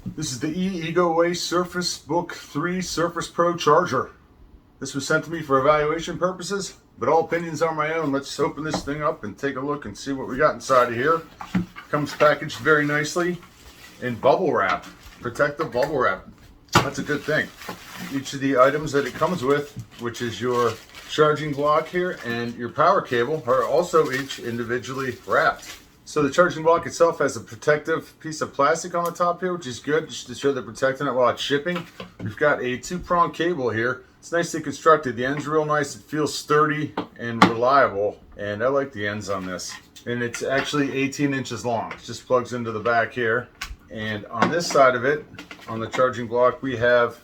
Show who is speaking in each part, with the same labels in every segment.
Speaker 1: This is the Egoway Surface Book 3 Surface Pro Charger. This was sent to me for evaluation purposes, but all opinions are my own. Let's open this thing up and take a look and see what we got inside of here. Comes packaged very nicely in bubble wrap, protective bubble wrap. That's a good thing. Each of the items that it comes with, which is your charging block here and your power cable, are also each individually wrapped. So the charging block itself has a protective piece of plastic on the top here, which is good just to show they're protecting it while it's shipping. We've got a 2-prong cable here. It's nicely constructed. The end's real nice. It feels sturdy and reliable, and I like the ends on this. And it's actually 18 inches long. It just plugs into the back here. And on this side of it, on the charging block, we have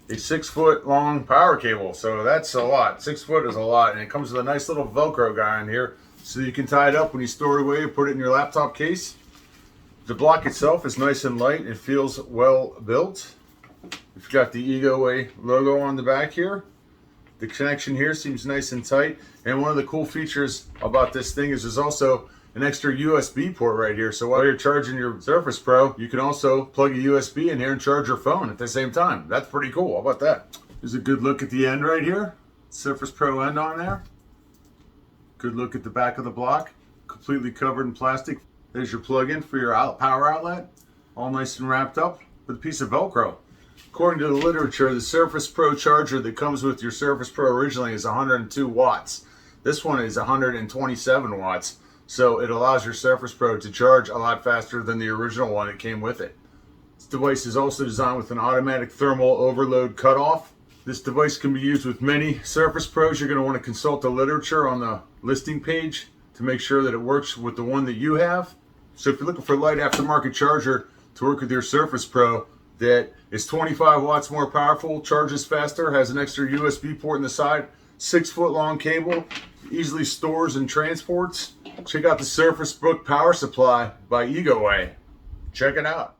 Speaker 1: a 6-foot long power cable. So that's a lot. 6 foot is a lot. And it comes with a nice little Velcro guy in here, so you can tie it up when you store it away or put it in your laptop case. The block itself is nice and light. It feels well built. We've got the Egoway logo on the back here. The connection here seems nice and tight. And one of the cool features about this thing is there's also an extra USB port right here. So while you're charging your Surface Pro, you can also plug a USB in here and charge your phone at the same time. That's pretty cool. How about that? Here's a good look at the end right here. Surface Pro end on there. Good look at the back of the block, completely covered in plastic. There's your plug-in for your power outlet, all nice and wrapped up with a piece of Velcro. According to the literature, the Surface Pro charger that comes with your Surface Pro originally is 102 watts. This one is 127 watts, so it allows your Surface Pro to charge a lot faster than the original one that came with it. This device is also designed with an automatic thermal overload cutoff. This device can be used with many Surface Pros. You're going to want to consult the literature on the listing page to make sure that it works with the one that you have. So if you're looking for a light aftermarket charger to work with your Surface Pro that is 25 watts more powerful, charges faster, has an extra USB port in the side, 6-foot long cable, easily stores and transports, check out the Surface Book Power Supply by Egoway. Check it out.